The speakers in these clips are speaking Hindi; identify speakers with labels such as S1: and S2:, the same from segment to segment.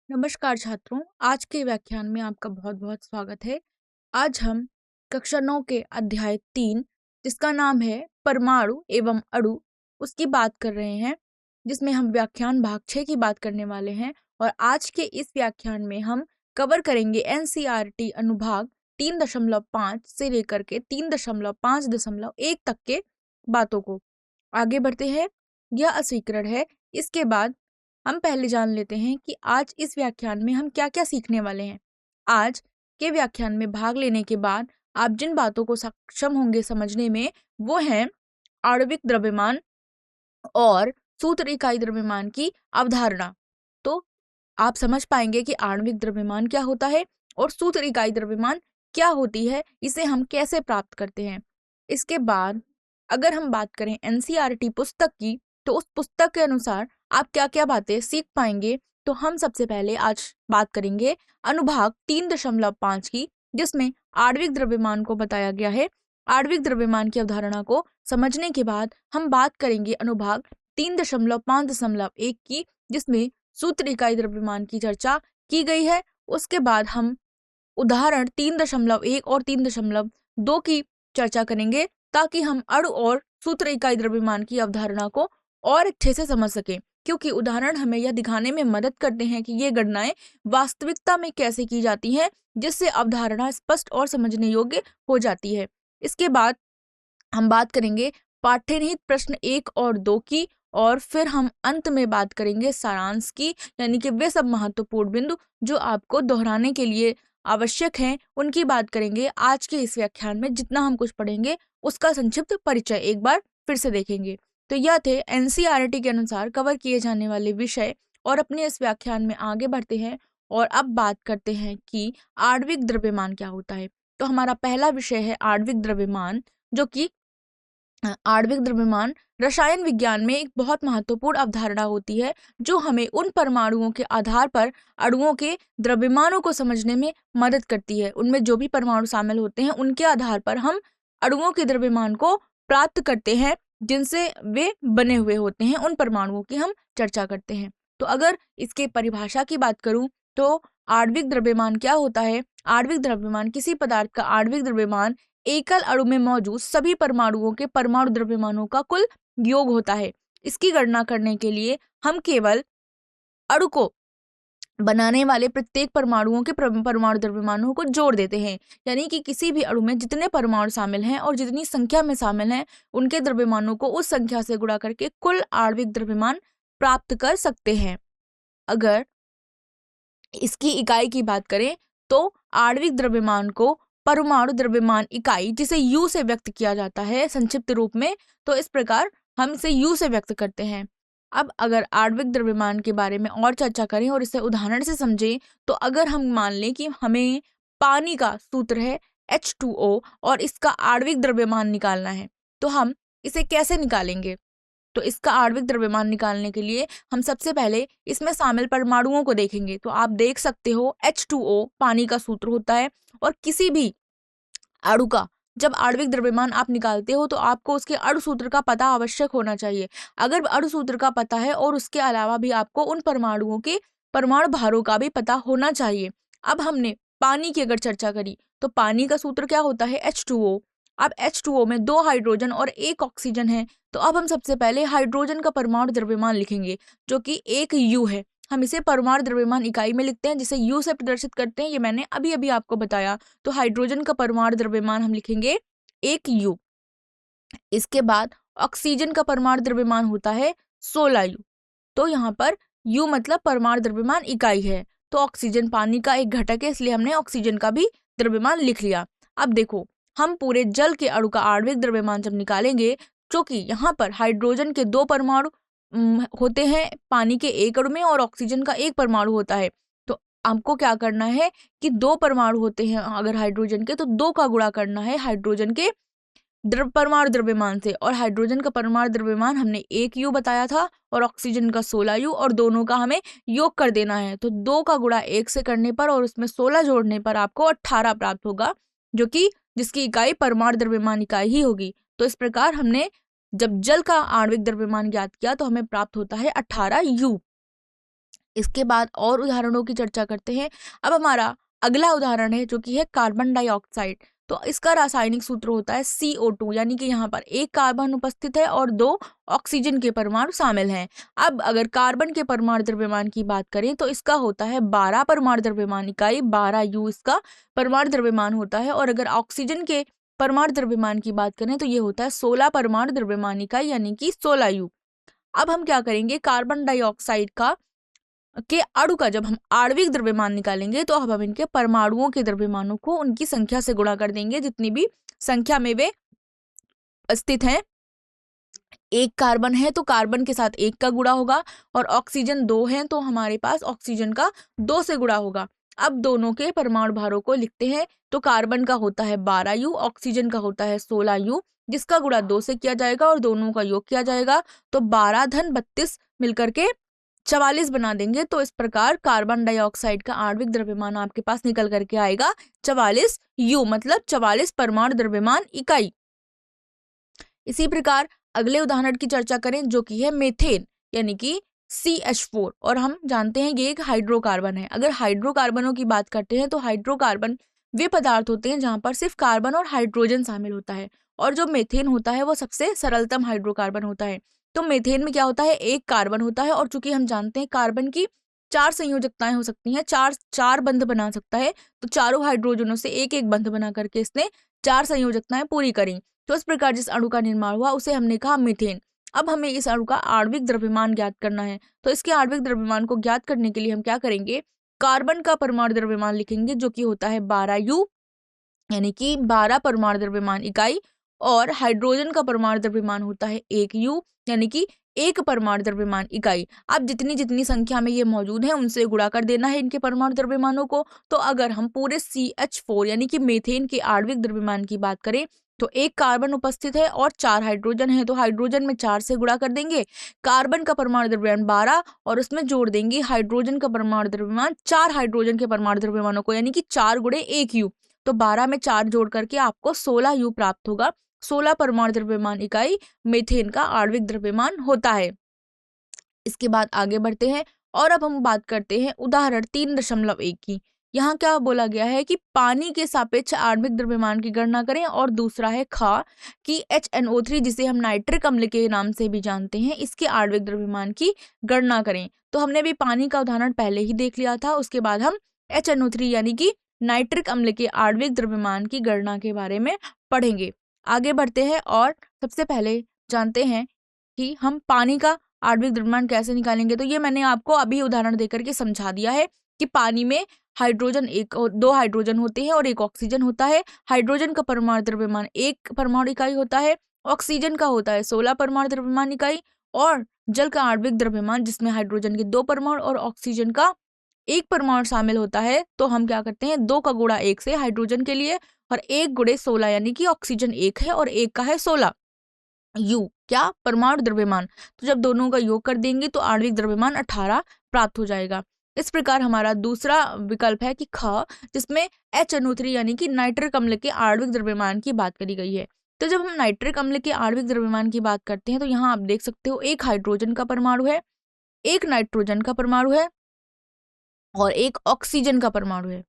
S1: नमस्कार छात्रों, आज के व्याख्यान में आपका बहुत-बहुत स्वागत है। आज हम कक्षा 9 के अध्याय 3 जिसका नाम है परमाणु एवं अणु उसकी बात कर रहे हैं, जिसमें हम व्याख्यान भाग 6 की बात करने वाले हैं। और आज के इस व्याख्यान में हम कवर करेंगे एनसीईआरटी अनुभाग 3.5 से लेकर के 3.5.1 तक के बातों को। आगे बढ़ते हैं। यह अस्वीकरण है। इसके बाद हम पहले जान लेते हैं कि आज इस व्याख्यान में हम क्या क्या सीखने वाले हैं। आज के व्याख्यान में भाग लेने के बाद आप जिन बातों को सक्षम होंगे समझने में, वो हैं आणविक द्रव्यमान और सूत्र इकाई द्रव्यमान की अवधारणा। तो आप समझ पाएंगे कि आणविक द्रव्यमान क्या होता है और सूत्र इकाई द्रव्यमान क्या होती है, इसे हम कैसे प्राप्त करते हैं। इसके बाद अगर हम बात करें एनसीईआरटी पुस्तक की, तो उस पुस्तक के अनुसार आप क्या क्या बातें सीख पाएंगे। तो हम सबसे पहले आज बात करेंगे अनुभाग 3.5 की, जिसमें आणविक द्रव्यमान को बताया गया है। आणविक द्रव्यमान की अवधारणा को समझने के बाद हम बात करेंगे अनुभाग 3.5.1 की, जिसमें सूत्र इकाई द्रव्यमान की चर्चा की गई है। उसके बाद हम उदाहरण 3.1 और 3.2 की चर्चा करेंगे, ताकि हम अणु और सूत्र इकाई द्रव्यमान की अवधारणा को और अच्छे से समझ सकें, क्योंकि उदाहरण हमें यह दिखाने में मदद करते हैं कि ये गणनाएं वास्तविकता में कैसे की जाती हैं, जिससे अवधारणा स्पष्ट और समझने योग्य हो जाती है। इसके बाद हम बात करेंगे पाठ्यनिहित प्रश्न 1 और 2 की, और फिर हम अंत में बात करेंगे सारांश की, यानी कि वे सब महत्वपूर्ण बिंदु जो आपको दोहराने के लिए आवश्यक हैं, उनकी बात करेंगे। आज के इस व्याख्यान में जितना हम कुछ पढ़ेंगे उसका संक्षिप्त परिचय एक बार फिर से देखेंगे। तो यह थे एनसीईआरटी के अनुसार कवर किए जाने वाले विषय। और अपने इस व्याख्यान में आगे बढ़ते हैं और अब बात करते हैं कि आणविक द्रव्यमान क्या होता है। तो हमारा पहला विषय है आणविक द्रव्यमान, जो कि आणविक द्रव्यमान रसायन विज्ञान में एक बहुत महत्वपूर्ण अवधारणा होती है, जो हमें उन परमाणुओं के आधार पर अणुओं के द्रव्यमानों को समझने में मदद करती है। उनमें जो भी परमाणु शामिल होते हैं, उनके आधार पर हम अणुओं के द्रव्यमान को प्राप्त करते हैं, जिनसे वे बने हुए होते हैं। उन परमाणुओं की हम चर्चा करते हैं। तो अगर इसके परिभाषा की बात करूं, तो आणविक द्रव्यमान क्या होता है। आणविक द्रव्यमान किसी पदार्थ का आणविक द्रव्यमान एकल अणु में मौजूद सभी परमाणुओं के परमाणु द्रव्यमानों का कुल योग होता है। इसकी गणना करने के लिए हम केवल अणु को बनाने वाले प्रत्येक परमाणुओं के परमाणु द्रव्यमानों को जोड़ देते हैं, यानी कि किसी भी अणु में जितने परमाणु शामिल हैं और जितनी संख्या में शामिल हैं, उनके द्रव्यमानों को उस संख्या से गुणा करके कुल आणविक द्रव्यमान प्राप्त कर सकते हैं। अगर इसकी इकाई की बात करें, तो आणविक द्रव्यमान को परमाणु द्रव्यमान इकाई, जिसे U से व्यक्त किया जाता है संक्षिप्त रूप में, तो इस प्रकार हम इसे U से व्यक्त करते हैं। अब अगर आणविक द्रव्यमान के बारे में और चर्चा करें और इसे उदाहरण से समझें, तो अगर हम मान लें कि हमें पानी का सूत्र है H2O और इसका आणविक द्रव्यमान निकालना है, तो हम इसे कैसे निकालेंगे। तो इसका आणविक द्रव्यमान निकालने के लिए हम सबसे पहले इसमें शामिल परमाणुओं को देखेंगे। तो आप देख सकते हो H2O पानी का सूत्र होता है, और किसी भी अणु का जब आणविक द्रव्यमान आप निकालते हो, तो आपको उसके अणु सूत्र का पता आवश्यक होना चाहिए। अगर अणु सूत्र का पता है और उसके अलावा भी आपको उन परमाणुओं के परमाणु भारों का भी पता होना चाहिए। अब हमने पानी की अगर चर्चा करी, तो पानी का सूत्र क्या होता है H2O। अब H2O में 2 हाइड्रोजन और 1 ऑक्सीजन है। तो अब हम सबसे पहले हाइड्रोजन का परमाणु द्रव्यमान लिखेंगे, जो कि 1 U है। हम इसे परमाणु द्रव्यमान इकाई में लिखते हैं, जिसे U से प्रदर्शित करते हैं। ये मैंने अभी अभी आपको बताया। तो हाइड्रोजन का परमाणु द्रव्यमान हम लिखेंगे 1 U। इसके बाद ऑक्सीजन का परमाणु द्रव्यमान होता है 16 U। तो यहाँ पर U मतलब परमाणु द्रव्यमान इकाई है। तो ऑक्सीजन पानी का एक घटक है, इसलिए हमने ऑक्सीजन का भी द्रव्यमान लिख लिया। अब देखो, हम पूरे जल के अणु का आणविक द्रव्यमान जब निकालेंगे, क्योंकि यहाँ पर हाइड्रोजन के 2 परमाणु होते हैं पानी के एक अणु में, और ऑक्सीजन का 1 परमाणु होता है। तो हमको क्या करना है कि 2 परमाणु होते हैं अगर हाइड्रोजन के, तो 2 का गुणा करना है हाइड्रोजन के परमाणु द्रव्यमान से। और हाइड्रोजन का परमाणु द्रव्यमान हमने 1 U बताया था और ऑक्सीजन का 16 U, और दोनों का हमें योग कर देना है। तो 2 का गुणा 1 से करने पर और उसमें 16 जोड़ने पर आपको 18 प्राप्त होगा, जो कि जिसकी इकाई परमाणु द्रव्यमान इकाई ही होगी। तो इस प्रकार हमने जब जल का आणविक द्रव्यमान ज्ञात किया, तो हमें प्राप्त होता है 18 U। इसके बाद और उदाहरणों की चर्चा करते हैं। अब हमारा अगला उदाहरण है जो कि है कार्बन डाइऑक्साइड। तो इसका रासायनिक सूत्र होता है CO2, यानी कि यहाँ पर एक कार्बन उपस्थित है और 2 ऑक्सीजन के परमाणु शामिल हैं। अब अगर कार्बन के परमाणु द्रव्यमान की बात करें तो इसका होता है 12 परमाणु द्रव्यमान इकाई, 12U इसका परमाणु द्रव्यमान होता है। और अगर ऑक्सीजन के परमाणु द्रव्यमान की बात करें तो ये होता है 16 परमाणु द्रव्यमान इकाई, यानी कि 16U। अब हम क्या करेंगे, कार्बन डाइऑक्साइड का के अणु का जब हम आणविक द्रव्यमान निकालेंगे तो अब हम इनके परमाणुओं के द्रव्यमानों को उनकी संख्या से गुणा कर देंगे, जितनी भी संख्या में वे स्थित हैं। एक कार्बन है तो कार्बन के साथ 1 का गुणा होगा, और ऑक्सीजन 2 है तो हमारे पास ऑक्सीजन का 2 से गुणा होगा। अब दोनों के परमाणु भारों को लिखते हैं। तो कार्बन का होता है 12U, ऑक्सीजन का होता है 16U, जिसका गुणा 2 से किया जाएगा और दोनों का योग किया जाएगा। तो 12 धन 32 मिलकर के 44 बना देंगे। तो इस प्रकार कार्बन डाइऑक्साइड का आणविक द्रव्यमान आपके पास निकल करके आएगा 44U, मतलब 44 परमाणु द्रव्यमान इकाई। इसी प्रकार अगले उदाहरण की चर्चा करें जो कि है मेथेन, यानी कि CH4। और हम जानते हैं ये एक हाइड्रोकार्बन है। अगर हाइड्रोकार्बनों की बात करते हैं तो हाइड्रोकार्बन वे पदार्थ होते हैं जहां पर सिर्फ कार्बन और हाइड्रोजन शामिल होता है, और जो मेथेन होता है वो सबसे सरलतम हाइड्रोकार्बन होता है। तो मेथेन में क्या होता है, एक कार्बन होता है, और चूंकि हम जानते हैं कार्बन की 4 संयोजकताएं हो सकती हैं, चार बंध बना सकता है, तो चारों हाइड्रोजनों से एक एक बंध बना करके इसने 4 संयोजकताएं पूरी करी। तो इस प्रकार जिस अणु का निर्माण हुआ उसे हमने कहा मीथेन। अब हमें इस अणु का आणविक द्रव्यमान ज्ञात करना है। तो इसके आणविक द्रव्यमान को ज्ञात करने के लिए हम क्या करेंगे, कार्बन का परमाणु द्रव्यमान लिखेंगे जो कि होता है 12U, यानी कि 12 परमाणु द्रव्यमान इकाई, और हाइड्रोजन का परमाणु द्रव्यमान होता है 1U, यानी कि 1 परमाणु द्रव्यमान इकाई। अब जितनी जितनी संख्या में ये मौजूद है उनसे गुणा कर देना है इनके परमाणु द्रव्यमानों को। तो अगर हम पूरे CH4 यानी कि मेथेन के आणविक द्रव्यमान की बात करें तो एक कार्बन उपस्थित है और 4 हाइड्रोजन है, तो हाइड्रोजन में 4 से गुणा कर देंगे। कार्बन का परमाणु द्रव्यमान 12 और उसमें जोड़ देंगे हाइड्रोजन का परमाणु द्रव्यमान, 4 हाइड्रोजन के परमाणु द्रव्यमानों को, यानी कि 4 गुणे 1U। तो 12 में 4 जोड़ करके आपको 16U प्राप्त होगा। 16 परमाणु द्रव्यमान इकाई मेथेन का आणविक द्रव्यमान होता है। इसके बाद आगे बढ़ते हैं और अब हम बात करते हैं उदाहरण 3.1 की। यहाँ क्या बोला गया है कि पानी के सापेक्ष आणविक द्रव्यमान की गणना करें, और दूसरा है खा कि HNO3 जिसे हम नाइट्रिक अम्ल के नाम से भी जानते हैं, इसके आणविक द्रव्यमान की गणना करें। तो हमने भी पानी का उदाहरण पहले ही देख लिया था। उसके बाद हम HNO3 यानी कि नाइट्रिक अम्ल के आणविक द्रव्यमान की गणना के बारे में पढ़ेंगे। आगे बढ़ते हैं और सबसे पहले जानते हैं कि हम पानी का आणविक द्रव्यमान कैसे निकालेंगे। तो ये मैंने आपको अभी उदाहरण देकर के समझा दिया है कि पानी में हाइड्रोजन 2 हाइड्रोजन होते हैं और 1 ऑक्सीजन होता है। हाइड्रोजन का परमाणु द्रव्यमान 1 परमाणु इकाई होता है, ऑक्सीजन का होता है 16 परमाणु द्रव्यमान इकाई, और जल का आणविक द्रव्यमान जिसमें हाइड्रोजन के 2 परमाणु और ऑक्सीजन का 1 परमाणु शामिल होता है। तो हम क्या करते हैं, 2 का गुणा 1 से हाइड्रोजन के लिए, और 1 गुणे 16 यानी कि ऑक्सीजन 1 है और 1 का है 16U, क्या परमाणु द्रव्यमान। तो जब दोनों का योग कर देंगे तो आणविक द्रव्यमान 18 प्राप्त हो जाएगा। इस प्रकार हमारा दूसरा विकल्प है कि ख, जिसमें HNO3 यानी कि नाइट्रिक अम्ल के आणविक द्रव्यमान की बात करी गई है। तो जब हम नाइट्रिक अम्ल के आणविक द्रव्यमान की बात करते हैं तो यहाँ आप देख सकते हो 1 हाइड्रोजन का परमाणु है, 1 नाइट्रोजन का परमाणु है और 1 ऑक्सीजन का परमाणु है।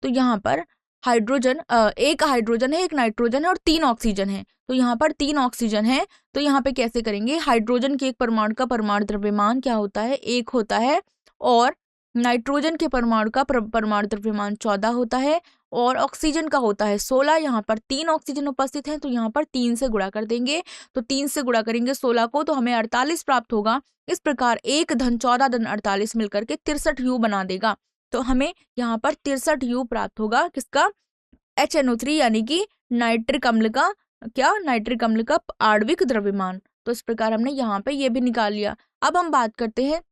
S1: तो यहाँ पर हाइड्रोजन 1 हाइड्रोजन है, 1 नाइट्रोजन है और 3 ऑक्सीजन है। तो यहाँ पर 3 ऑक्सीजन है। तो यहाँ पे कैसे करेंगे, हाइड्रोजन के एक परमाणु का परमाणु द्रव्यमान क्या होता है, 1 होता है, और नाइट्रोजन के परमाणु का परमाणु द्रव्यमान 14 होता है, और ऑक्सीजन का होता है 16। यहाँ पर 3 ऑक्सीजन उपस्थित हैं तो यहाँ पर 3 से गुणा कर देंगे। तो 3 से गुणा करेंगे 16 को तो हमें 48 प्राप्त होगा। इस प्रकार 1 धन 14 धन 48 मिलकर के 63U बना देगा। तो हमें यहाँ पर 63U प्राप्त होगा, किसका, HNO3 यानी कि नाइट्रिक अम्ल का, क्या, नाइट्रिक अम्ल का आणविक द्रव्यमान। तो इस प्रकार हमने यहाँ पे ये भी निकाल लिया। अब हम बात करते हैं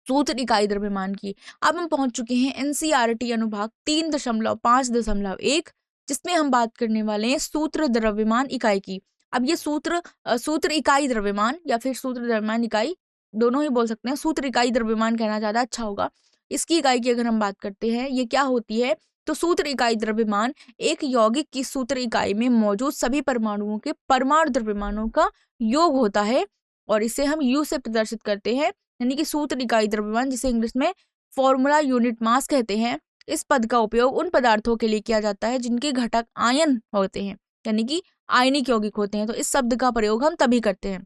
S1: सूत्र इकाई द्रव्यमान की। अब हम पहुंच चुके हैं NCERT अनुभाग 3.5.1, जिसमें हम बात करने वाले हैं सूत्र द्रव्यमान इकाई की। अब ये सूत्र इकाई द्रव्यमान या फिर सूत्र द्रव्यमान इकाई दोनों ही बोल सकते हैं, सूत्र इकाई द्रव्यमान कहना ज्यादा अच्छा होगा। इसकी इकाई की अगर हम बात करते हैं ये क्या होती है, तो सूत्र इकाई द्रव्यमान एक यौगिक की सूत्र इकाई में मौजूद सभी परमाणुओं के परमाणु द्रव्यमानों का योग होता है, और इसे हम U से प्रदर्शित करते हैं। यानी कि सूत्र इकाई द्रव्यमान, जिसे इंग्लिश में फॉर्मूला यूनिट मास कहते हैं। इस पद का उपयोग उन पदार्थों के लिए किया जाता है जिनके घटक आयन होते हैं, यानी कि आयनिक यौगिक होते हैं। तो इस शब्द का प्रयोग हम तभी करते हैं।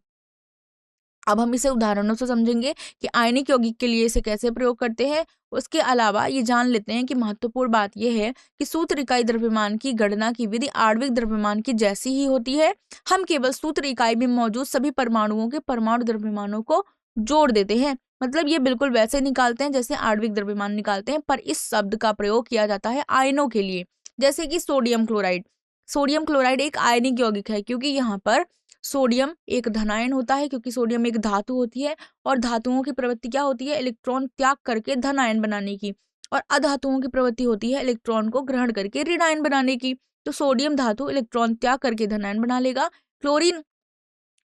S1: अब हम इसे उदाहरणों से समझेंगे कि आयनिक यौगिक के लिए इसे कैसे प्रयोग करते हैं। उसके अलावा ये जान लेते हैं कि महत्वपूर्ण बात यह है कि सूत्र इकाई द्रव्यमान की गणना की विधि आणविक द्रव्यमान की जैसी ही होती है। हम केवल सूत्र इकाई में मौजूद सभी परमाणुओं के परमाणु द्रव्यमानों को जोड़ देते हैं। मतलब ये बिल्कुल वैसे निकालते हैं जैसे आणविक द्रव्यमान निकालते हैं, पर इस शब्द का प्रयोग किया जाता है आयनों के लिए। जैसे कि सोडियम क्लोराइड। सोडियम क्लोराइड एक आयनिक यौगिक है, क्योंकि यहाँ पर सोडियम एक धनायन होता है, क्योंकि सोडियम एक धातु होती है और धातुओं की प्रवृत्ति क्या होती है, इलेक्ट्रॉन त्याग करके धन आयन बनाने की, और अधातुओं की प्रवृत्ति होती है इलेक्ट्रॉन को ग्रहण करके ऋण आयन बनाने की। तो सोडियम धातु इलेक्ट्रॉन त्याग करके धन आयन बना लेगा, क्लोरीन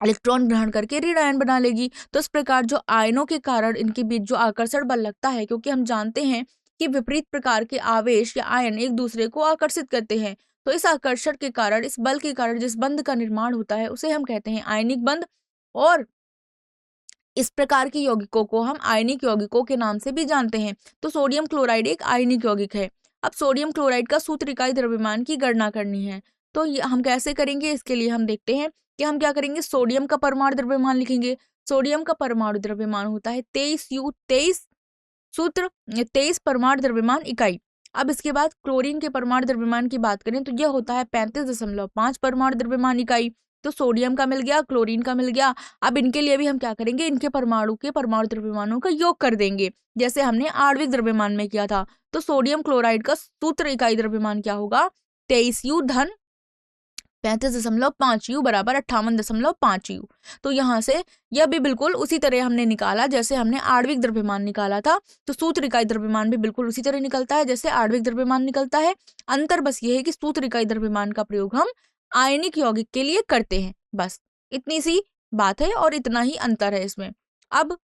S1: इलेक्ट्रॉन ग्रहण करके ऋण आयन बना लेगी। तो इस प्रकार जो आयनों के कारण इनके बीच जो आकर्षण बल लगता है, क्योंकि हम जानते हैं कि विपरीत प्रकार के आवेश या आयन एक दूसरे को आकर्षित करते हैं, तो इस आकर्षण के कारण, इस बल के कारण जिस बंध का निर्माण होता है उसे हम कहते हैं आयनिक बंध। और इस प्रकार के यौगिकों को हम आयनिक यौगिकों के नाम से भी जानते हैं। तो सोडियम क्लोराइड एक आयनिक यौगिक है। अब सोडियम क्लोराइड का सूत्र इकाई द्रव्यमान की गणना करनी है, तो हम कैसे करेंगे, इसके लिए हम देखते हैं कि हम क्या करेंगे। सोडियम का परमाणु द्रव्यमान लिखेंगे। सोडियम का परमाणु द्रव्यमान होता है 23U23, सूत्र 23 परमाणु द्रव्यमान इकाई। अब इसके बाद क्लोरीन के परमाणु द्रव्यमान की बात करें तो यह होता है 35.5 परमाणु द्रव्यमान इकाई। तो सोडियम का मिल गया, क्लोरीन का मिल गया। अब इनके लिए भी हम क्या करेंगे, इनके परमाणु के परमाणु द्रव्यमानों का योग कर देंगे, जैसे हमने आणविक द्रव्यमान में किया था। तो सोडियम क्लोराइड का सूत्र इकाई द्रव्यमान क्या होगा, 23U धन 35.5U बराबर 58.5U। तो यहाँ से यह भी बिल्कुल उसी तरह हमने निकाला जैसे हमने आणविक द्रव्यमान निकाला था। तो सूत्र इकाई द्रव्यमान भी बिल्कुल उसी तरह निकलता है जैसे आणविक द्रव्यमान निकलता है। अंतर बस ये है कि सूत्र इकाई द्रव्यमान का प्रयोग हम आयनिक यौगिक के लिए करते हैं। बस इतनी सी बात है और इतना ही अंतर है इसमें। अब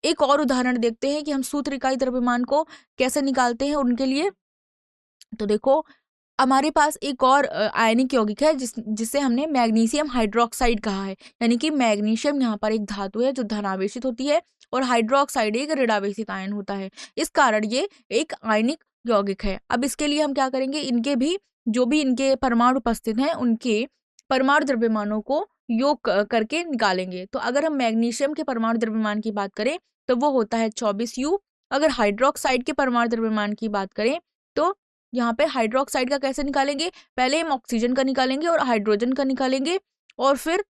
S1: एक और उदाहरण देखते हैं कि हम सूत्र इकाई द्रव्यमान को कैसे निकालते हैं उनके लिए। तो देखो, हमारे पास एक और आयनिक यौगिक है जिसे हमने मैग्नीशियम हाइड्रोक्साइड कहा है। यानी कि मैग्नीशियम यहाँ पर एक धातु है जो धनावेशित होती है और हाइड्रोक्साइड एक ऋणावेशित आयन होता है। इस कारण ये एक आयनिक यौगिक है। अब इसके लिए हम क्या करेंगे, इनके भी जो भी इनके परमाणु उपस्थित हैं उनके परमाणु द्रव्यमानों को योग करके निकालेंगे। तो अगर हम मैग्नीशियम के परमाणु द्रव्यमान की बात करें तो वो होता है 24U। अगर हाइड्रोक्साइड के परमाणु द्रव्यमान की बात करें तो यहाँ पे हाइड्रोक्साइड का कैसे निकालेंगे, पहले हम ऑक्सीजन का निकालेंगे और हाइड्रोजन का निकालेंगे और फिर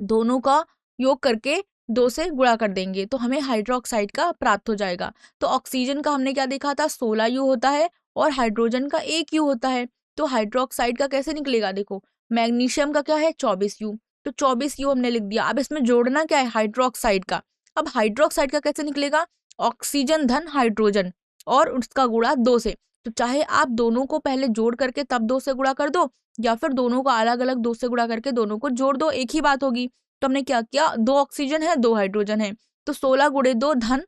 S1: दोनों का योग करके 2 से गुणा कर देंगे तो हमें हाइड्रोक्साइड का प्राप्त हो जाएगा। तो ऑक्सीजन का हमने क्या देखा था, 16U होता है और हाइड्रोजन का 1U होता है। तो हाइड्रोक्साइड का कैसे निकलेगा, देखो मैग्नीशियम का क्या है 24U, तो 24U हमने लिख दिया। अब इसमें जोड़ना क्या है, हाइड्रोक्साइड का। अब हाइड्रोक्साइड का कैसे निकलेगा, ऑक्सीजन धन हाइड्रोजन और उसका गुणा 2 से। तो चाहे आप दोनों को पहले जोड़ करके तब 2 से गुणा कर दो, या फिर दोनों को अलग अलग 2 से गुणा करके दोनों को जोड़ दो, एक ही बात होगी। तो हमने क्या किया, 2 ऑक्सीजन है 2 हाइड्रोजन है, तो 16 गुणे 2 धन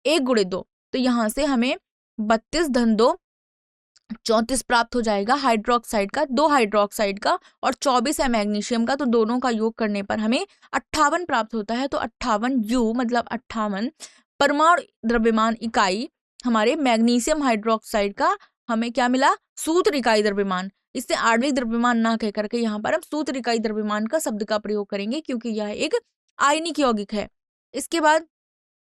S1: 1 गुणे 2, तो यहाँ से हमें 32 धन 2 34 प्राप्त हो जाएगा हाइड्रोक्साइड का, 2 हाइड्रोक्साइड का और 24 है मैग्नीशियम का। तो दोनों का योग करने पर हमें 58 प्राप्त होता है। तो 58U मतलब 58 परमाणु द्रव्यमान इकाई हमारे मैग्नीशियम हाइड्रोक्साइड का हमें क्या मिला, सूत्र इकाई द्रव्यमान। इससे आणविक द्रव्यमान ना कह करके यहाँ पर हम सूत्र इकाई द्रव्यमान का शब्द का प्रयोग करेंगे, क्योंकि यह एक आयनिक यौगिक है। इसके बाद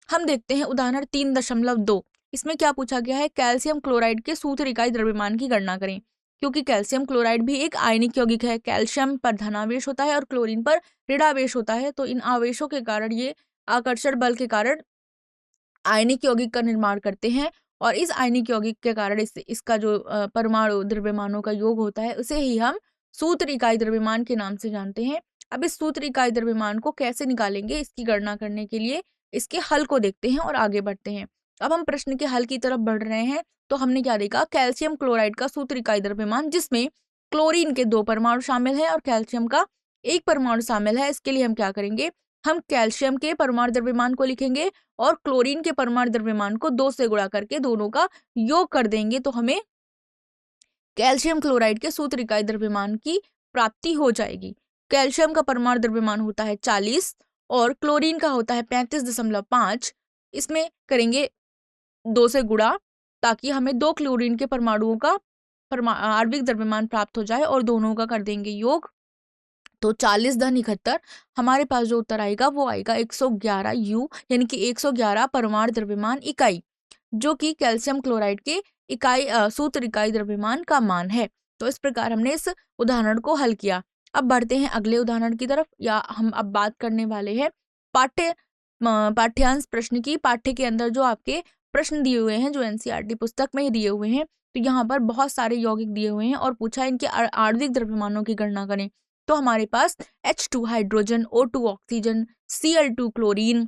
S1: हम देखते हैं उदाहरण 3.2। इसमें क्या पूछा गया है, कैल्शियम क्लोराइड के सूत्र इकाई द्रव्यमान की गणना करें। क्योंकि कैल्शियम क्लोराइड भी एक आयनिक यौगिक है, कैल्शियम पर धनावेश होता है और क्लोरीन पर ऋणावेश होता है। तो इन आवेशों के कारण ये आकर्षण बल के कारण आयनिक यौगिक का निर्माण करते हैं और इस आयनिक यौगिक के कारण इसका जो परमाणु द्रव्यमानों का योग होता है उसे ही हम सूत्र इकाई द्रव्यमान के नाम से जानते हैं। अब इस सूत्र इकाई द्रव्यमान को कैसे निकालेंगे, इसकी गणना करने के लिए इसके हल को देखते हैं और आगे बढ़ते हैं। अब हम प्रश्न के हल की तरफ बढ़ रहे हैं। तो हमने क्या देखा, कैल्शियम क्लोराइड का सूत्र इकाई द्रव्यमान जिसमें क्लोरीन के 2 परमाणु शामिल है और कैल्शियम का 1 परमाणु शामिल है। इसके लिए हम क्या करेंगे, हम कैल्शियम के परमाणु द्रव्यमान को लिखेंगे और क्लोरीन के परमाणु द्रव्यमान को 2 से गुणा करके दोनों का योग कर देंगे, तो हमें कैल्शियम क्लोराइड के सूत्र इकाई द्रव्यमान की प्राप्ति हो जाएगी। कैल्शियम का परमाणु द्रव्यमान होता है 40 और क्लोरीन का होता है 35.5। इसमें करेंगे 2 से गुणा ताकि हमें 2 क्लोरीन के परमाणुओं का आणविक द्रव्यमान प्राप्त हो जाए और दोनों का कर देंगे योग। तो 40-71 हमारे पास जो उत्तर आएगा वो आएगा 111 यू, यानी कि 111 परमाणु द्रव्यमान इकाई, जो कि कैल्शियम क्लोराइड के सूत्र इकाई द्रव्यमान का मान है। तो इस प्रकार हमने इस उदाहरण को हल किया। अब बढ़ते हैं अगले उदाहरण की तरफ, या हम अब बात करने वाले हैं पाठ्यांश प्रश्न की। पाठ्य के अंदर जो आपके प्रश्न दिए हुए हैं, जो एनसीईआरटी पुस्तक में ही दिए हुए हैं, तो यहाँ पर बहुत सारे यौगिक दिए हुए हैं और पूछा है इनके आणविक द्रव्यमानों की गणना करें। तो हमारे पास H2 hydrogen, O2 oxygen, Cl2 chlorine,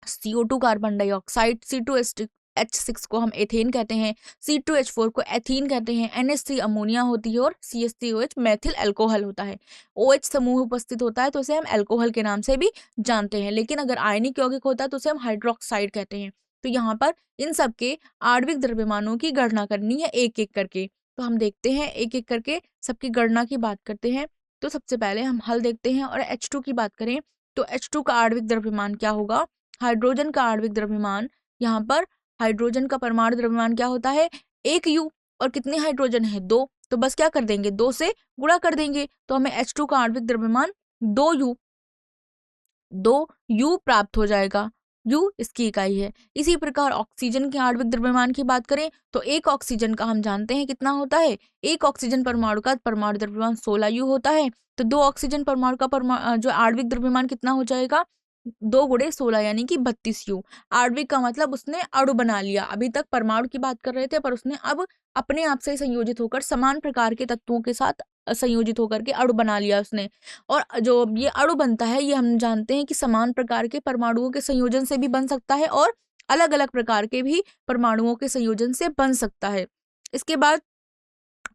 S1: CO2 carbon dioxide, C2H6 को हम एथेन कहते हैं, C2H4 को एथीन कहते हैं, NH3 अमोनिया होती है और CH3OH मेथिल अल्कोहल होता है। OH समूह उपस्थित होता है तो उसे हम अल्कोहल के नाम से भी जानते हैं, लेकिन अगर आयनिक यौगिक होता है तो उसे हम हाइड्रोक्साइड कहते हैं। तो यहाँ पर इन सब के आणविक द्रव्यमानों की गणना करनी है एक एक करके। तो हम देखते हैं एक एक करके सबकी गणना की बात करते हैं। तो सबसे पहले हम हल देखते हैं और H2 की बात करें तो H2 का आणविक द्रव्यमान क्या होगा। हाइड्रोजन का आणविक द्रव्यमान, यहाँ पर हाइड्रोजन का परमाणु द्रव्यमान क्या होता है 1 यू, और कितने हाइड्रोजन है 2, तो बस क्या कर देंगे 2 से गुणा कर देंगे, तो हमें H2 का आणविक द्रव्यमान 2 यू प्राप्त हो जाएगा। यू इसकी इकाई है। इसी प्रकार ऑक्सीजन के आणविक द्रव्यमान की बात करें तो एक ऑक्सीजन का हम जानते हैं कितना होता है, एक ऑक्सीजन परमाणु का परमाणु द्रव्यमान 16 यू होता है। तो 2 ऑक्सीजन परमाणु का जो आणविक द्रव्यमान कितना हो जाएगा 2 गुणे 16 यानी कि 32 यू। आणविक का मतलब उसने अणु बना लिया, अभी तक परमाणु की बात कर रहे थे पर उसने अब अपने आप से संयोजित होकर समान प्रकार के तत्वों के साथ संयोजित होकर के अणु बना लिया उसने। और जो ये अणु बनता है ये हम जानते हैं कि समान प्रकार के परमाणुओं के संयोजन से भी बन सकता है और अलग अलग प्रकार के भी परमाणुओं के संयोजन से बन सकता है। इसके बाद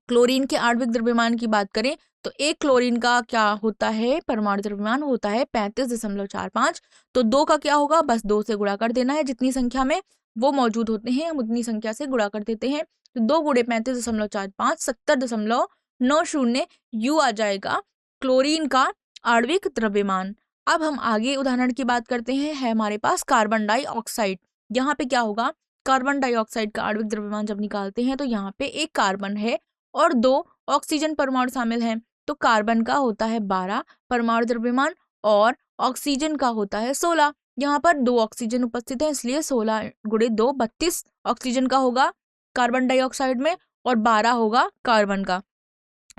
S1: क्लोरीन के आणविक द्रव्यमान की बात करें तो एक क्लोरीन का क्या होता है परमाणु द्रव्यमान होता है 35.45। तो 2 का क्या होगा, बस 2 से गुणा कर देना है, जितनी संख्या में वो मौजूद होते हैं हम उतनी संख्या से गुणा कर देते हैं। तो 2 गुणे 35.45 70.90 यू आ जाएगा क्लोरीन का आणविक द्रव्यमान। अब हम आगे उदाहरण की बात करते हैं, है हमारे पास कार्बन डाइऑक्साइड। यहाँ पे क्या होगा, कार्बन डाइऑक्साइड का आणविक द्रव्यमान जब निकालते हैं तो यहाँ पे एक कार्बन है और 2 ऑक्सीजन परमाणु शामिल हैं। तो कार्बन का होता है 12 परमाणु द्रव्यमान और ऑक्सीजन का होता है 16। यहाँ पर 2 ऑक्सीजन उपस्थित है इसलिए 16 गुणे 2 32 ऑक्सीजन का होगा कार्बन डाइऑक्साइड में और 12 होगा कार्बन का।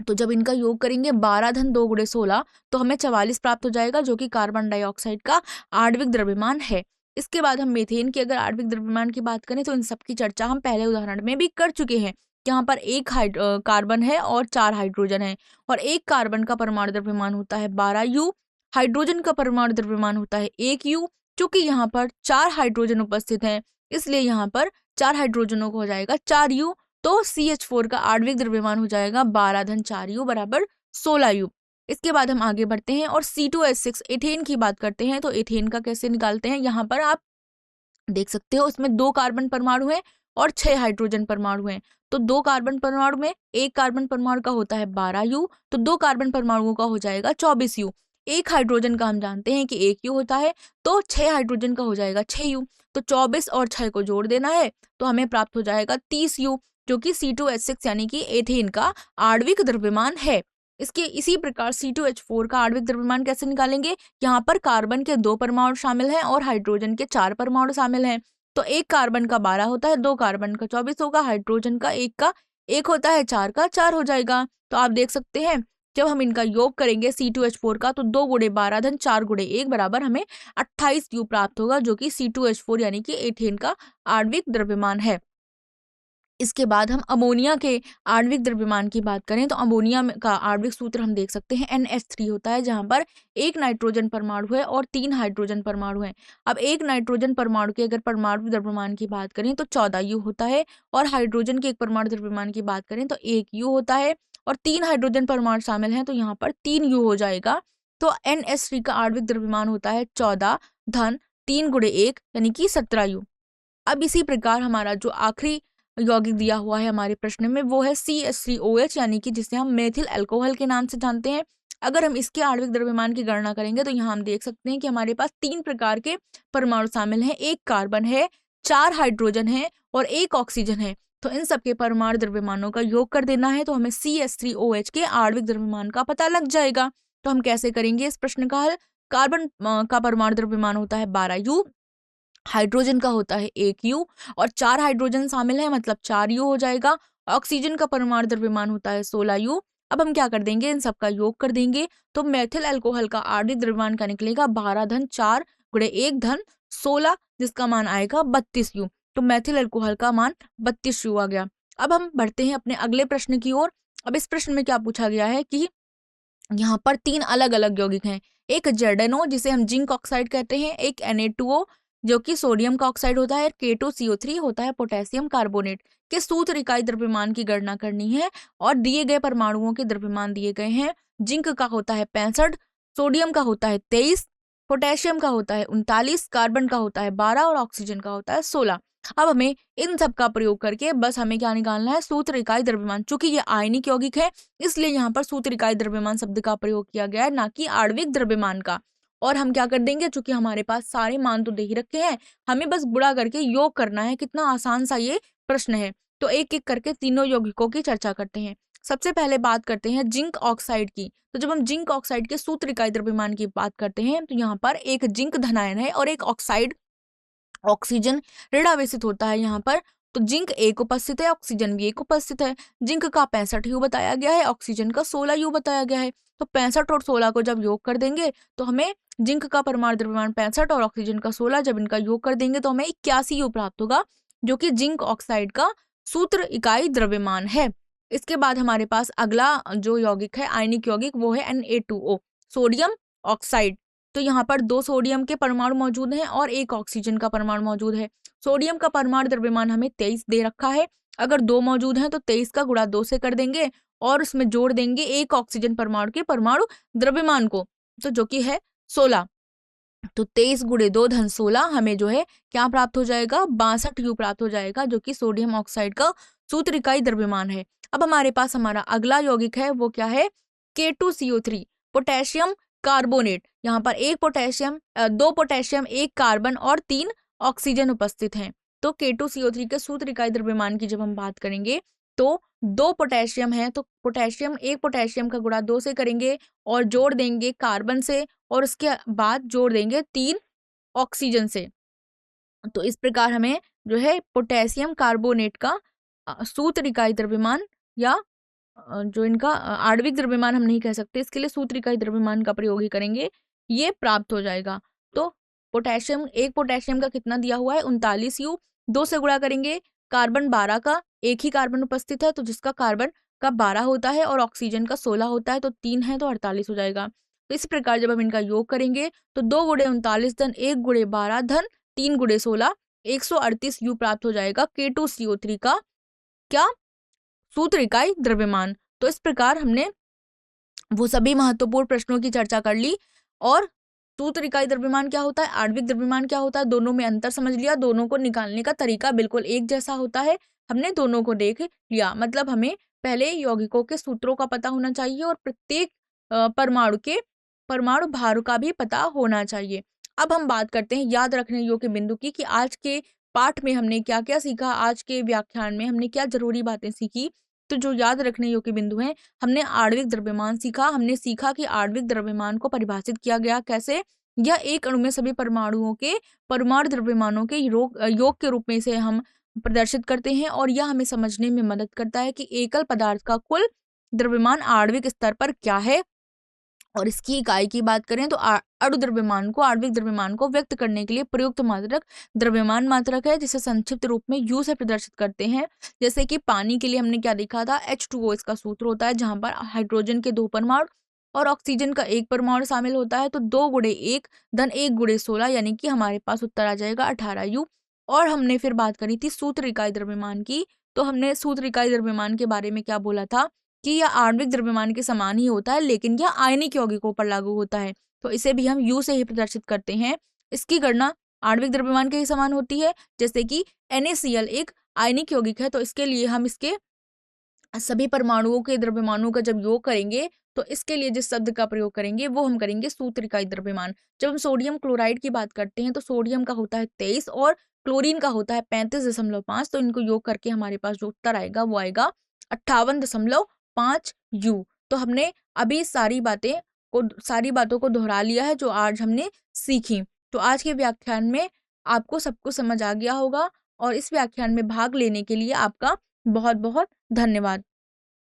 S1: तो जब इनका योग करेंगे 12 धन 2 गुणे 16 तो हमें 44 प्राप्त हो जाएगा, जो कि कार्बन डाइऑक्साइड का आणविक द्रव्यमान है। इसके बाद हम मीथेन के अगर आणविक द्रव्यमान की बात करें तो इन सब की चर्चा हम पहले उदाहरण में भी कर चुके हैं। यहाँ पर एक कार्बन है और 4 हाइड्रोजन है और एक कार्बन का परमाणु द्रव्यमान होता है 12 यू, हाइड्रोजन का परमाणु द्रव्यमान होता है 1 यू। चूंकि यहाँ पर 4 हाइड्रोजन उपस्थित हैं इसलिए यहाँ पर 4 हाइड्रोजनों को हो जाएगा 4 यू। तो CH4 का आणविक द्रव्यमान हो जाएगा 12 धन 4 यू बराबर 16 यू। इसके बाद हम आगे बढ़ते हैं और C2H6 एथेन की बात करते हैं। तो एथेन का कैसे निकालते हैं, यहाँ पर आप देख सकते हो उसमें 2 कार्बन परमाणु हैं और 6 हाइड्रोजन परमाणु हैं। तो 2 कार्बन परमाणु में एक कार्बन परमाणु का होता है 12 यू, तो 2 कार्बन परमाणुओं का हो जाएगा 24 यू। एक हाइड्रोजन का हम जानते हैं कि 1 यू होता है तो 6 हाइड्रोजन का हो जाएगा 6 यू। तो 24 और 6 को जोड़ देना है तो हमें प्राप्त हो जाएगा 30 यू, जो कि C2H6 यानी कि एथेन का आणविक द्रव्यमान है। इसके इसी प्रकार C2H4 का आणविक द्रव्यमान कैसे निकालेंगे, यहाँ पर कार्बन के 2 परमाणु शामिल हैं और हाइड्रोजन के 4 परमाणु शामिल हैं। तो एक कार्बन का 12 होता है, 2 कार्बन का 24 होगा, हाइड्रोजन का 1 होता है, 4 का 4 हो जाएगा। तो आप देख सकते हैं जब हम इनका योग करेंगे C2H4 का तो 2 गुणे 12 धन 4 गुणे 1 बराबर हमें 28 यू प्राप्त होगा, जो कि C2H4 यानी कि एथेन का आणविक द्रव्यमान है। इसके बाद हम अमोनिया के आणविक द्रव्यमान की बात करें तो अमोनिया का आणविक सूत्र हम देख सकते हैं NH3 होता है, जहां पर एक नाइट्रोजन परमाणु है और 3 हाइड्रोजन परमाणु हैं। अब एक नाइट्रोजन परमाणु के अगर परमाणु द्रव्यमान की बात करें तो 14 यू होता है और हाइड्रोजन के एक परमाणु द्रव्यमान की बात करें तो 1 यू होता है और 3 हाइड्रोजन परमाणु शामिल हैं तो यहाँ पर 3 यू हो जाएगा। तो NH3 का आणविक द्रव्यमान होता है 14 धन 3 गुणे 1 यानी कि 17 यू। अब इसी प्रकार हमारा जो आखिरी यौगिक दिया हुआ है हमारे प्रश्न में वो है CH3OH यानी कि जिसे हम मेथिल अल्कोहल के नाम से जानते हैं। अगर हम इसके आणविक द्रव्यमान की गणना करेंगे तो यहाँ हम देख सकते हैं कि हमारे पास 3 प्रकार के परमाणु शामिल हैं, एक कार्बन है, 4 हाइड्रोजन है और एक ऑक्सीजन है। तो इन सबके परमाणु द्रव्यमानों का योग कर देना है तो हमें CH3OH के आणविक द्रव्यमान का पता लग जाएगा। तो हम कैसे करेंगे इस प्रश्न का हल? कार्बन का परमाणु द्रव्यमान होता है 12U, हाइड्रोजन का होता है 1U और 4 हाइड्रोजन शामिल है मतलब 4U हो जाएगा। ऑक्सीजन का परमाणु द्रव्यमान होता है 16U। अब हम क्या कर देंगे, इन सबका योग कर देंगे तो मेथिल अल्कोहल का आणविक द्रव्यमान का निकलेगा 12 धन 4 गुणे 1 धन 16, जिसका मान आएगा 32U। तो मेथिल अल्कोहल का मान 32U आ गया। अब हम बढ़ते हैं अपने अगले प्रश्न की ओर। अब इस प्रश्न में क्या पूछा गया है कि यहाँ पर 3 अलग अलग यौगिक हैं, एक ZNO जिसे हम जिंक ऑक्साइड कहते हैं, एक Na2O जो कि सोडियम का ऑक्साइड होता है, K2CO3 होता है पोटेशियम कार्बोनेट के सूत्र इकाई द्रव्यमान की गणना करनी है और दिए गए परमाणुओं के द्रव्यमान दिए गए हैं। जिंक का होता है 65, सोडियम का होता है 23, पोटेशियम का होता है 39, कार्बन का होता है 12 और ऑक्सीजन का होता है 16। अब हमें इन सब का प्रयोग करके बस हमें क्या निकालना है, सूत्र इकाई द्रव्यमान। चूंकि ये आयनिक यौगिक है इसलिए यहाँ पर सूत्र इकाई द्रव्यमान शब्द का प्रयोग किया गया है, ना कि आणविक द्रव्यमान का। और हम क्या कर देंगे, चूंकि हमारे पास सारे मान तो दे ही रखे हैं, हमें बस गुणा करके योग करना है। कितना आसान सा ये प्रश्न है। तो एक एक करके तीनों यौगिकों की चर्चा करते हैं। सबसे पहले बात करते हैं जिंक ऑक्साइड की। तो जब हम जिंक ऑक्साइड के सूत्र इकाई द्रव्यमान की बात करते हैं तो यहाँ पर एक जिंक धनायन है और एक ऑक्साइड ऑक्सीजन ऋणावेशित होता है यहाँ पर। तो जिंक एक उपस्थित है, ऑक्सीजन भी एक उपस्थित है। जिंक का 65U बताया गया है, ऑक्सीजन का 16U बताया गया है। तो 65 और 16 को जब योग कर देंगे तो हमें जिंक का परमाणु द्रव्यमान 65 और ऑक्सीजन का 16, जब इनका योग कर देंगे तो हमें 81U प्राप्त होगा, जो कि जिंक ऑक्साइड का सूत्र इकाई द्रव्यमान है। इसके बाद हमारे पास अगला जो यौगिक है आयनिक यौगिक वो है Na2O सोडियम ऑक्साइड। तो यहाँ पर 2 सोडियम के परमाणु मौजूद हैं और एक ऑक्सीजन का परमाणु मौजूद है। सोडियम का परमाणु द्रव्यमान हमें 23 दे रखा है। अगर 2 मौजूद हैं तो 23 का गुणा 2 से कर देंगे और उसमें जोड़ देंगे एक ऑक्सीजन परमाणु के परमाणु द्रव्यमान को, तो जो कि है 16। तो 23 गुणे 2 धन 16 हमें जो है क्या प्राप्त हो जाएगा, 62U प्राप्त हो जाएगा, जो कि सोडियम ऑक्साइड का सूत्र इकाई द्रव्यमान है। अब हमारे पास हमारा अगला यौगिक है वो क्या है, K2CO3 पोटेशियम कार्बोनेट। यहाँ पर एक पोटेशियम 2 पोटेशियम 1 कार्बन और 3 ऑक्सीजन उपस्थित हैं। तो K2CO3 के सूत्र इकाई द्रव्यमान की जब हम बात करेंगे तो 2 पोटेशियम है तो पोटेशियम एक पोटेशियम का गुणा 2 से करेंगे और जोड़ देंगे कार्बन से और उसके बाद जोड़ देंगे 3 ऑक्सीजन से। तो इस प्रकार हमें जो है पोटेशियम कार्बोनेट का सूत्र इकाई द्रव्यमान या जो इनका आणविक द्रव्यमान हम नहीं कह सकते, इसके लिए सूत्र इकाई द्रव्यमान का प्रयोग ही करेंगे, ये प्राप्त हो जाएगा। तो पोटेशियम एक पोटेशियम का कितना दिया हुआ है 39U, 2 से गुणा करेंगे कार्बन 12 का, एक ही कार्बन उपस्थित है तो जिसका कार्बन का 12 होता है और ऑक्सीजन का 16 होता है तो 3 है तो 48 हो जाएगा। तो इस प्रकार जब हम इनका योग करेंगे तो 2 गुणे 39 धन 1 गुणे 12 धन 3 गुणे 16 138U प्राप्त हो जाएगा K2CO3 का क्या सूत्र इकाई द्रव्यमान। तो इस प्रकार हमने वो सभी महत्वपूर्ण प्रश्नों की चर्चा कर ली और सूत्र इकाई द्रव्यमान क्या होता है, आणविक द्रव्यमान क्या होता है, दोनों में अंतर समझ लिया, दोनों को निकालने का तरीका बिल्कुल एक जैसा होता है, हमने दोनों को देख लिया। मतलब हमें पहले यौगिकों के सूत्रों का पता होना चाहिए और प्रत्येक परमाणु के परमाणु भार का भी पता होना चाहिए। अब हम बात करते हैं याद रखने योग्य बिंदु की कि आज के पाठ में हमने क्या क्या सीखा, आज के व्याख्यान में हमने क्या जरूरी बातें सीखी। तो जो याद रखने योग्य बिंदु हैं, हमने आणविक द्रव्यमान सीखा। हमने सीखा कि आणविक द्रव्यमान को परिभाषित किया गया कैसे, यह एक अणु में सभी परमाणुओं के परमाणु द्रव्यमानों के योग के रूप में इसे हम प्रदर्शित करते हैं और यह हमें समझने में मदद करता है कि एकल पदार्थ का कुल द्रव्यमान आणविक स्तर पर क्या है। और इसकी इकाई की बात करें तो अणु द्रव्यमान को आणविक द्रव्यमान को व्यक्त करने के लिए प्रयुक्त मात्रक द्रव्यमान मात्रक है, जिसे संक्षिप्त रूप में U से प्रदर्शित करते हैं। जैसे कि पानी के लिए हमने क्या देखा था, H2O इसका सूत्र होता है, जहां पर हाइड्रोजन के 2 परमाणु और ऑक्सीजन का 1 परमाणु शामिल होता है। तो 2 गुणे 1 धन 1 गुणे 16 यानी कि हमारे पास उत्तर आ जाएगा 18U। और हमने फिर बात करी थी सूत्र इकाई द्रव्यमान की। तो हमने सूत्र इकाई द्रव्यमान के बारे में क्या बोला था कि यह आणविक द्रव्यमान के समान ही होता है, लेकिन यह आयनिक यौगिकों पर लागू होता है। तो इसे भी हम U से ही प्रदर्शित करते हैं। इसकी गणना आणविक द्रव्यमान के ही समान होती है। जैसे कि NaCl एक आयनिक यौगिक है तो इसके लिए हम इसके सभी परमाणुओं के द्रव्यमानों का जब योग करेंगे तो इसके लिए जिस शब्द का प्रयोग करेंगे वो हम करेंगे सूत्र इकाई द्रव्यमान। जब हम सोडियम क्लोराइड की बात करते हैं तो सोडियम का होता है 23 और क्लोरीन का होता है 35.5। तो इनको योग करके हमारे पास जो उत्तर आएगा वो आएगा 58.5 U। तो हमने अभी सारी बातों को दोहरा लिया है जो आज हमने सीखी। तो आज के व्याख्यान में आपको सब कुछ समझ आ गया होगा और इस व्याख्यान में भाग लेने के लिए आपका बहुत बहुत धन्यवाद।